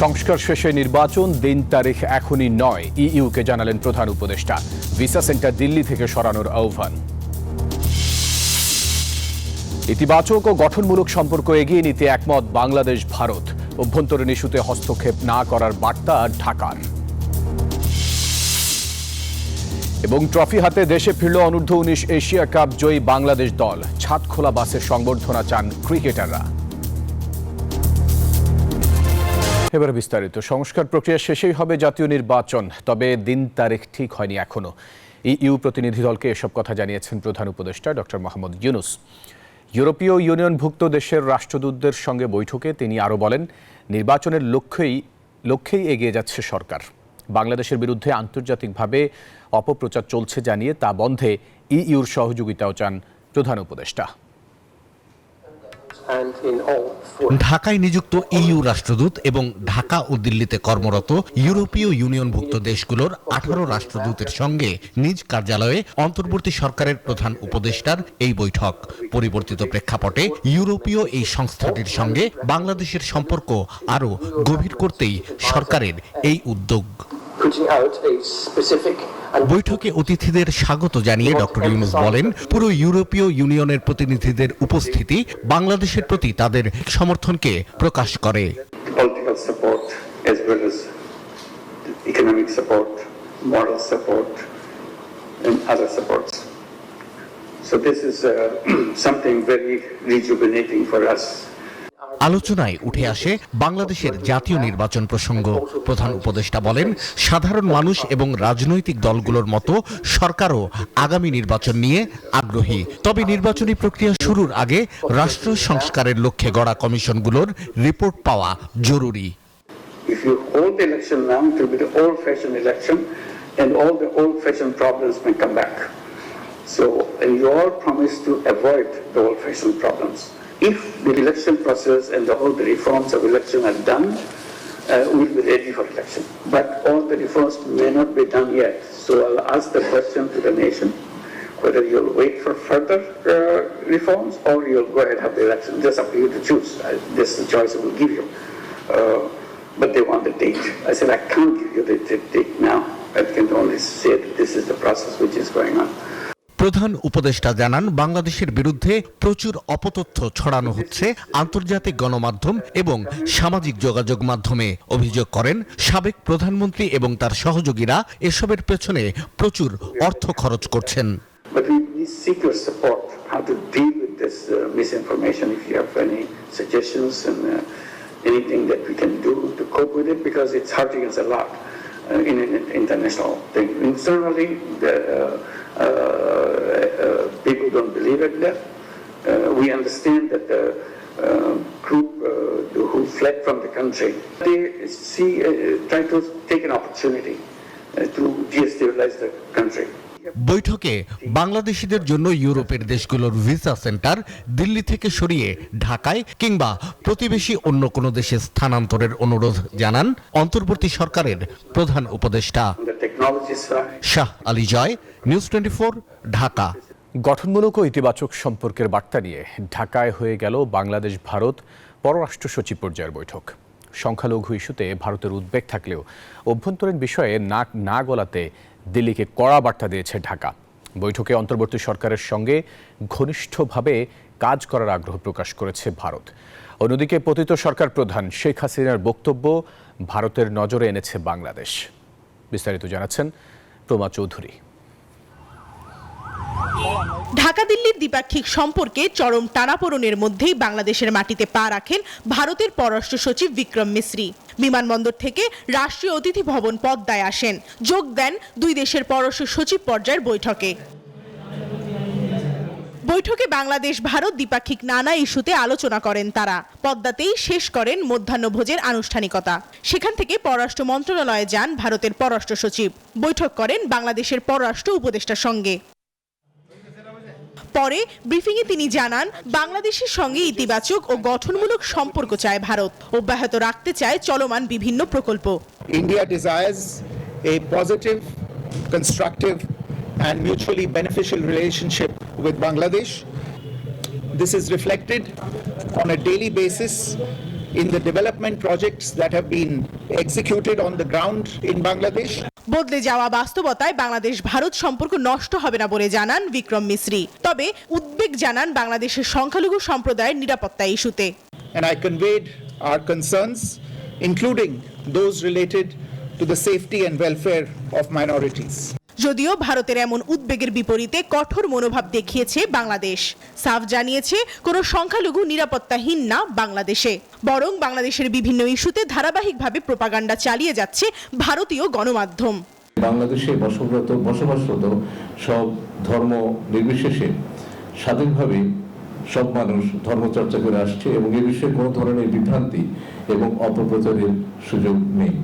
সংস্কার শেষে নির্বাচন দিন তারিখ এখনই নয়, ইইউকে জানালেন প্রধান উপদেষ্টা। ভিসা সেন্টার দিল্লি থেকে সরানোর আহ্বান। ইতিবাচক ও গঠনমূলক সম্পর্ক এগিয়ে নিতে একমত বাংলাদেশ ভারত। অভ্যন্তরীণ ইস্যুতে হস্তক্ষেপ না করার বার্তা ঢাকার। এবং ট্রফি হাতে দেশে ফিরল অনূর্ধ্ব-19 এশিয়া কাপ জয়ী বাংলাদেশ দল। ছাদখোলা বাসে সংবর্ধনা চান ক্রিকেটাররা। এবার বিস্তারিত। সংস্কার প্রক্রিয়া শেষেই হবে জাতীয় নির্বাচন, তবে দিন তারিখ ঠিক হয়নি এখনো। ইইউ প্রতিনিধি দলকে এসব কথা জানিয়েছেন প্রধান উপদেষ্টা ডক্টর মোহাম্মদ ইউনূস। ইউরোপীয় ইউনিয়নভুক্ত দেশের রাষ্ট্রদূতদের সঙ্গে বৈঠকে তিনি আরও বলেন, নির্বাচনের লক্ষ্যেই এগিয়ে যাচ্ছে সরকার। বাংলাদেশের বিরুদ্ধে আন্তর্জাতিকভাবে অপপ্রচার চলছে জানিয়ে তা বন্ধে ইইউর সহযোগিতাও চান প্রধান উপদেষ্টা। ঢাকায় নিযুক্ত ইইউ রাষ্ট্রদূত এবং ঢাকা ও দিল্লিতে কর্মরত ইউরোপীয় ইউনিয়নভুক্ত দেশগুলোর 18 রাষ্ট্রদূতের সঙ্গে নিজ কার্যালয়ে অন্তর্বর্তী সরকারের প্রধান উপদেষ্টার এই বৈঠক। পরিবর্তিত প্রেক্ষাপটে ইউরোপীয় এই সংস্থাটির সঙ্গে বাংলাদেশের সম্পর্ক আরও গভীর করতেই সরকারের এই উদ্যোগ। বৈঠকে অতিথিদের স্বাগত জানিয়ে ডক্টর ইউনূস বলেন, পুরো ইউরোপীয় ইউনিয়নের প্রতিনিধিদের উপস্থিতি বাংলাদেশের প্রতি তাদের সমর্থনকে প্রকাশ করে। আলোচনায় উঠে আসে বাংলাদেশের জাতীয় নির্বাচন প্রসঙ্গ। প্রধান উপদেষ্টা বলেন, সাধারণ মানুষ এবং রাজনৈতিক দলগুলোর মতো সরকারও আগামী নির্বাচন নিয়ে আগ্রহী। তবে নির্বাচনী প্রক্রিয়া শুরুর আগে রাষ্ট্র সংস্কারের লক্ষ্যে গড়া কমিশনগুলোর রিপোর্ট পাওয়া জরুরি। If the election process and all the reforms of election are done, we'll be ready for election. But all the reforms may not be done yet. So I'll ask the question to the nation, whether you'll wait for further reforms or you'll go ahead and have the election. Just up to you to choose. This is the choice I will give you. But they want the date. I said, I can't give you the date now. I can only say that this is the process which is going on. প্রধান উপদেষ্টা জানান, বাংলাদেশের বিরুদ্ধে প্রচুর অপতথ্য ছড়ানো হচ্ছে আন্তর্জাতিক গণমাধ্যম এবং সামাজিক যোগাযোগ মাধ্যমে। অভিযোগ করেন, সাবেক প্রধানমন্ত্রী এবং তার সহযোগীরা এসবের পেছনে প্রচুর অর্থ খরচ করছেন। In an international thing. Internally, people don't believe it there. We understand that the group who fled from the country, they try to take an opportunity to destabilize the country. বৈঠকে বাংলাদেশিদের জন্য ইউরোপের দেশগুলোর ভিসা সেন্টার দিল্লি থেকে সরিয়ে ঢাকায় কিংবা প্রতিবেশী অন্য কোনো দেশে স্থানান্তরের অনুরোধ জানান অন্তর্বর্তী সরকারের প্রধান উপদেষ্টা। শাহ আলী জয়, নিউজ 24, ঢাকা। গঠনমূলক ও ইতিবাচক সম্পর্কের বার্তা নিয়ে ঢাকায় হয়ে গেল বাংলাদেশ ভারত পররাষ্ট্র সচিব পর্যায়ের বৈঠক। সংখ্যালঘু ইস্যুতে ভারতের উদ্বেগ থাকলেও অভ্যন্তরীণ বিষয়ে নাক না গলাতে দিল্লিকে কড়া বার্তা দিয়েছে ঢাকা। বৈঠকে অন্তর্বর্তী সরকারের সঙ্গে ঘনিষ্ঠভাবে কাজ করার আগ্রহ প্রকাশ করেছে ভারত। অন্যদিকে পতিত সরকার প্রধান শেখ হাসিনার বক্তব্য ভারতের নজরে এনেছে বাংলাদেশ। বিস্তারিত জানাচ্ছেন প্রমা চৌধুরী। ঢাকা দিল্লির দ্বিপাক্ষিক সম্পর্কে চরম টানাপোড়েনের মধ্যেই বাংলাদেশের মাটিতে পা রাখেন ভারতের পররাষ্ট্র সচিব বিক্রম মিসরি। বিমানবন্দর থেকে রাষ্ট্রীয় অতিথি ভবন পদ্মায় আসেন, যোগ দেন দুই দেশের পররাষ্ট্র সচিব পর্যায়ের বৈঠকে। বৈঠকে বাংলাদেশ ভারত দ্বিপাক্ষিক নানা ইস্যুতে আলোচনা করেন তারা। পদ্মাতেই শেষ করেন মধ্যাহ্নভোজের আনুষ্ঠানিকতা। সেখান থেকে পররাষ্ট্র মন্ত্রণালয়ে যান ভারতের পররাষ্ট্র সচিব। বৈঠক করেন বাংলাদেশের পররাষ্ট্র উপদেষ্টার সঙ্গে। পরে ব্রিফিংয়ে তিনি জানান, বাংলাদেশের সঙ্গে ইতিবাচক ও গঠনমূলক সম্পর্ক চায় ভারত, অব্যাহত রাখতে চায় চলমান বিভিন্ন প্রকল্প। India desires a positive, constructive and mutually beneficial relationship with Bangladesh. This is reflected on a daily basis in the development projects that have been executed on the ground in Bangladesh. বদলে যাওয়া বাস্তবতায় বাংলাদেশ ভারত সম্পর্ক নষ্ট হবে না বলে জানান বিক্রম মিশ্রি। তবে উদ্বেগ জানান বাংলাদেশের সংখ্যালঘু সম্প্রদায়ের নিরাপত্তা ইস্যুতে। And I conveyed our concerns, including those related to the safety and welfare of minorities. যদিও ভারতের এমন উদ্বেগের বিপরীতে কঠোর মনোভাব দেখিয়েছে বাংলাদেশ। সাফ জানিয়েছে কোনো সংখ্যালঘু নিরাপত্তাহীন না বাংলাদেশে, বরং বাংলাদেশের বিভিন্ন ইস্যুতে ধারাবাহিকভাবে প্রোপাগান্ডা চালিয়ে যাচ্ছে ভারতীয় গণমাধ্যম। বাংলাদেশে বসবাসরত সব ধর্ম নির্বিশেষে স্বাধীনভাবে সব মানুষ ধর্মচর্চা করে আসছে এবং এ বিষয়ে কোনো ধরনের বিভ্রান্তি এবং অপপ্রচারের সুযোগ নেই।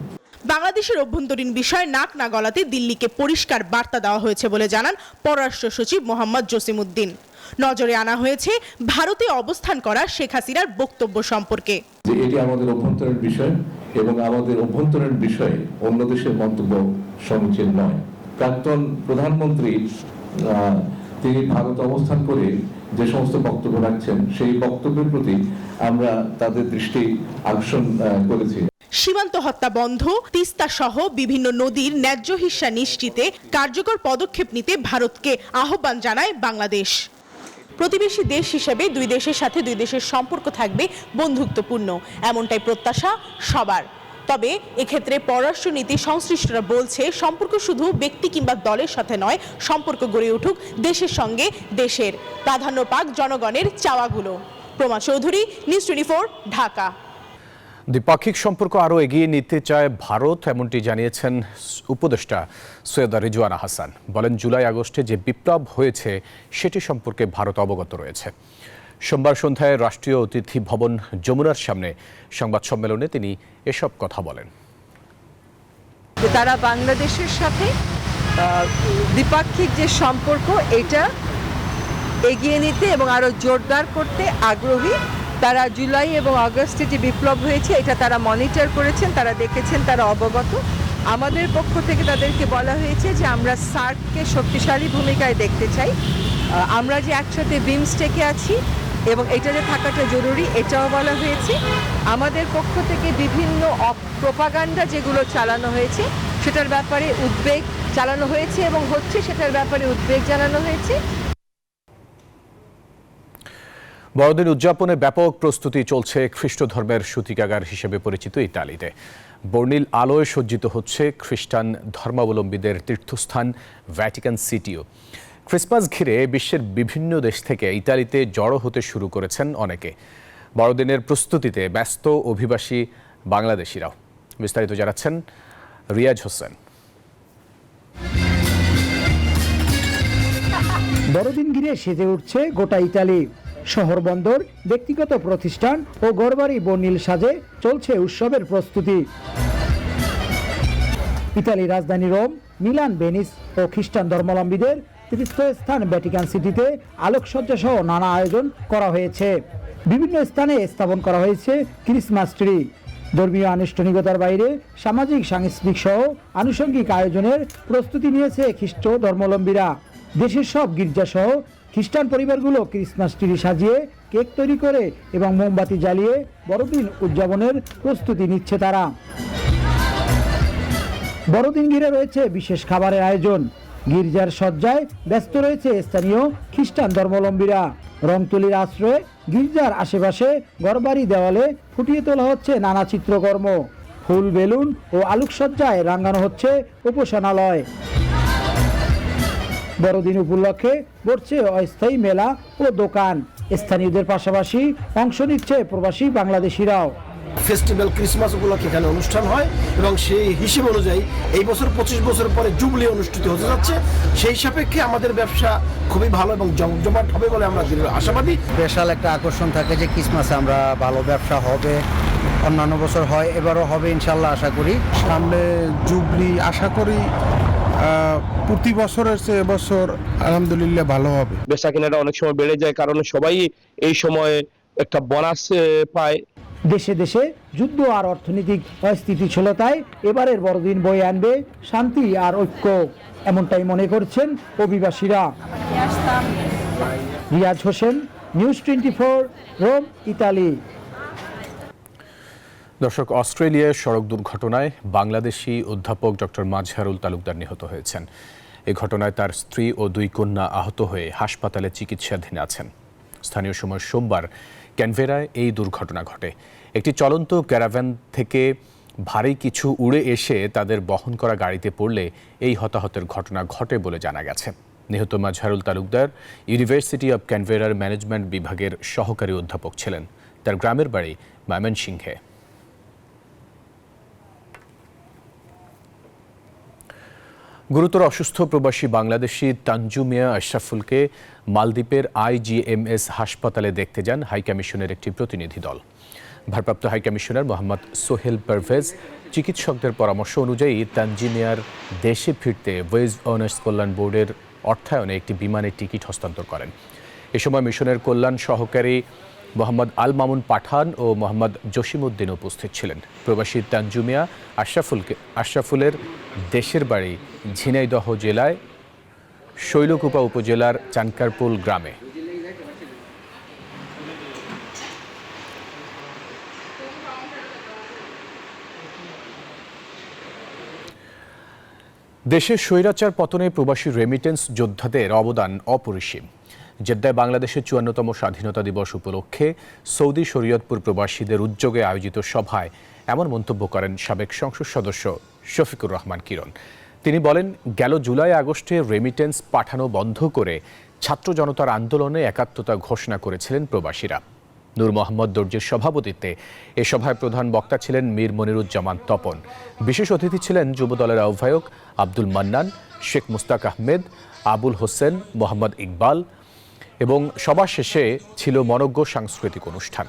বাংলাদেশের অভ্যন্তরীণ বিষয়ে নাক না গলাতে দিল্লিকে পরিষ্কার বার্তা দেওয়া হয়েছে বলে জানান পররাষ্ট্র সচিব মোহাম্মদ জসিমউদ্দিন। নজরে আনা হয়েছে ভারতে অবস্থান করা শেখ হাসিনার বক্তব্য সম্পর্কে। যে এটি আমাদের অভ্যন্তরীণ বিষয় এবং আমাদের অভ্যন্তরীণ বিষয়ে অন্য দেশের মন্তব্য সমীচীন নয়। প্রাক্তন প্রধানমন্ত্রী তিনি ভারত অবস্থান করে যে সমস্ত বক্তব্য রাখছেন সেই বক্তব্যের প্রতি আমরা তাদের দৃষ্টি আকর্ষণ করেছি। সীমান্ত হত্যা বন্ধ, তিস্তা সহ বিভিন্ন নদীর ন্যায্য হিস্সা নিশ্চিতে কার্যকর পদক্ষেপ নিতে ভারতকে আহ্বান জানায় বাংলাদেশ। প্রতিবেশী দেশ হিসেবে দুই দেশের সাথে দুই দেশের সম্পর্ক থাকবে বন্ধুত্বপূর্ণ, এমনটাই প্রত্যাশা সবার। তবে এক্ষেত্রে পররাষ্ট্রনীতি সংশ্লিষ্টরা বলছে সম্পর্ক শুধু ব্যক্তি কিংবা দলের সাথে নয়, সম্পর্ক গড়ে উঠুক দেশের সঙ্গে দেশের, প্রাধান্য পাক জনগণের চাওয়াগুলো। প্রমা চৌধুরী, নিউজ 24, ঢাকা। দ্বিপাক্ষিক সম্পর্ক আরও এগিয়ে নিতে চায় ভারত, এমনটি জানিয়েছেন উপদেষ্টা সৈয়দা রিজওয়ানা হাসান। বলেন, জুলাই আগস্টে যে বিপ্লব হয়েছে সেটি সম্পর্কে ভারত অবগত রয়েছে। সোমবার সন্ধ্যায় রাষ্ট্রীয় অতিথি ভবন যমুনার সামনে সংবাদ সম্মেলনে তিনি এসব কথা বলেন। তারা বাংলাদেশের সাথে দ্বিপাক্ষিক যে সম্পর্ক এটা এগিয়ে নিতে এবং আরো জোরদার করতে আগ্রহী। তারা জুলাই এবং আগস্টে যে বিপ্লব হয়েছে এটা তারা মনিটর করেছেন, তারা দেখেছেন, তারা অবগত। আমাদের পক্ষ থেকে তাদেরকে বলা হয়েছে যে আমরা সার্ককে শক্তিশালী ভূমিকায় দেখতে চাই। আমরা যে একসাথে বিমস্টেকে আছি এবং এটাতে থাকাটা জরুরি এটাও বলা হয়েছে। আমাদের পক্ষ থেকে বিভিন্ন প্রোপাগান্ডা যেগুলো চালানো হয়েছে সেটার ব্যাপারে উদ্বেগ চালানো হয়েছে এবং হচ্ছে, সেটার ব্যাপারে উদ্বেগ জানানো হয়েছে। বড়দিন উদযাপনে ব্যাপক প্রস্তুতি চলছে খ্রিস্ট ধর্মের সূতিকাগার হিসেবে পরিচিত ইতালিতে। বর্ণিল আলোয় সজ্জিত হচ্ছে খ্রিস্টান ধর্মাবলম্বীদের তীর্থস্থান ভ্যাটিকান সিটিও। ক্রিসমাস ঘিরে বিশ্বের বিভিন্ন দেশ থেকে ইতালিতে জড়ো হতে শুরু করেছেন অনেকে। বড়দিনের প্রস্তুতিতে ব্যস্ত অভিবাসী বাংলাদেশিরাও। বিস্তারিত জানাচ্ছেন রিয়াজ হোসেন। বড়দিন ঘিরে সেজে উঠছে গোটা ইতালি। শহর বন্দর, ব্যক্তিগত প্রতিষ্ঠান ও ঘরবাড়ি বর্ণিল সাজে চলছে উৎসবের প্রস্তুতি। ইতালির রাজধানী রোম, মিলান, ভেনিস ও খ্রিস্টান ধর্মাবলম্বীদের তীর্থস্থান ভ্যাটিকান সিটিতে আলোকসজ্জা সহ নানা আয়োজন করা হয়েছে। বিভিন্ন স্থানে স্থাপন করা হয়েছে ক্রিসমাস ট্রি। ধর্মীয় আনুষ্ঠানিকতার বাইরে সামাজিক, সাংস্কৃতিক সহ আনুষঙ্গিক আয়োজনের প্রস্তুতি নিয়েছে খ্রিস্ট ধর্মাবলম্বীরা। দেশের সব গির্জা সহ খ্রিস্টান পরিবারগুলো ক্রিসমাস ট্রি সাজিয়ে কেক তৈরি করে এবং মোমবাতি জ্বালিয়ে বড়দিন উদযাপনের প্রস্তুতি নিচ্ছে তারা। বড়দিন ঘিরে রয়েছে বিশেষ খাবারের আয়োজন। গির্জার সজ্জায় ব্যস্ত রয়েছে স্থানীয় খ্রিস্টান ধর্মাবলম্বীরা। রংতুলির আশ্রয়ে গির্জার আশেপাশে ঘরবাড়ি দেওয়ালে ফুটিয়ে তোলা হচ্ছে নানা চিত্রকর্ম। ফুল, বেলুন ও আলোকসজ্জায় রাঙানো হচ্ছে উপাসনালয়। বড়দিন উপলক্ষে বসছে অস্থায়ী মেলা ও দোকান। স্থানীয়দের পাশাপাশি অংশ নিচ্ছে প্রবাসী বাংলাদেশিরাও। ফেস্টিভ্যাল ক্রিসমাস উপলক্ষে এখানে অনুষ্ঠান হয় এবং সেই হিসেব অনুযায়ী এই বছর 25 বছর পরে জুবলি অনুষ্ঠিত হতে যাচ্ছে। সেই সাপেক্ষে আমাদের ব্যবসা খুবই ভালো এবং জমজমাট হবে বলে আমরা আশাবাদী। স্পেশাল একটা আকর্ষণ থাকে যে ক্রিসমাসে আমরা ভালো ব্যবসা হবে, অন্যান্য বছর হয়, এবারও হবে ইনশাল্লাহ আশা করি। সামনে জুবলি আশা করি প্রতি বছরের চেয়ে এবছর আলহামদুলিল্লাহ ভালো হবে। বেচা কেনাটা অনেক সময় বেড়ে যায়, কারণ সবাই এই সময় একটা বোনাস পায়। দেশে দেশে যুদ্ধ আর অর্থনৈতিক অস্থিতিশীলতায় এবারের বড়দিন বয়ে আনবে শান্তি আর ঐক্য, এমনটাই মনে করছেন অভিবাসীরা। Riaz Hossain, news 24, Rome, Italy. দর্শক, অস্ট্রেলিয়ায় সড়ক দুর্ঘটনায় বাংলাদেশি অধ্যাপক ডক্টর মাজহারুল তালুকদার নিহত হয়েছেন। এই ঘটনায় তার স্ত্রী ও 2 কন্যা আহত হয়ে হাসপাতালে চিকিৎসাধীন আছেন। স্থানীয় সময় সোমবার ক্যানবেরায় এই দুর্ঘটনা ঘটে। একটি চলন্ত ক্যারাভ্যান থেকে ভারী কিছু উড়ে এসে তাদের বহন করা গাড়িতে পড়লে এই হতাহতের ঘটনা ঘটে বলে জানা গেছে। নিহত মাজহারুল তালুকদার ইউনিভার্সিটি অব ক্যানবেরার ম্যানেজমেন্ট বিভাগের সহকারী অধ্যাপক ছিলেন। তার গ্রামের বাড়ি ময়মনসিংহে। গুরুতর অসুস্থ প্রবাসী বাংলাদেশি তানজু মিয়া আশরাফুলকে মালদ্বীপের IGMS হাসপাতালে দেখতে যান হাইকমিশনের একটি প্রতিনিধি দল। ভারপ্রাপ্ত হাইকমিশনার মোহাম্মদ সোহেল পারভেজ চিকিৎসকদের পরামর্শ অনুযায়ী তানজি মিয়ার দেশে ফিরতে ওয়েজ অনার্স কল্যাণ বোর্ডের অর্থায়নে একটি বিমানের টিকিট হস্তান্তর করেন। এ সময় মিশনের কল্যাণ সহকারী মোহাম্মদ আল মামুন পাঠান ও মোহাম্মদ জসিমউদ্দিন উপস্থিত ছিলেন। প্রবাসী তানজু মিয়া আশরাফুলের দেশের বাড়ি ঝিনাইদহ জেলায় শৈলকুপা উপজেলার চানকারপুল গ্রামে। দেশের স্বৈরাচার পতনে প্রবাসী রেমিটেন্স যোদ্ধাদের অবদান অপরিসীম। জেদ্দায় বাংলাদেশের 54তম স্বাধীনতা দিবস উপলক্ষে সৌদি শরীয়তপুর প্রবাসীদের উদ্যোগে আয়োজিত সভায় এমন মন্তব্য করেন সাবেক সংসদ সদস্য শফিকুর রহমান কিরণ। তিনি বলেন, গেল জুলাই আগস্টে রেমিটেন্স পাঠানো বন্ধ করে ছাত্র জনতার আন্দোলনে একাত্মতা ঘোষণা করেছিলেন প্রবাসীরা। নূর মোহাম্মদ দর্জির সভাপতিত্বে এ সভায় প্রধান বক্তা ছিলেন মীর মনিরুজ্জামান তপন। বিশেষ অতিথি ছিলেন যুবদলের আহ্বায়ক আব্দুল মান্নান, শেখ মুস্তাক আহমেদ, আবুল হোসেন, মোহাম্মদ ইকবাল এবং সভা শেষে ছিল মনোজ্ঞ সাংস্কৃতিক অনুষ্ঠান।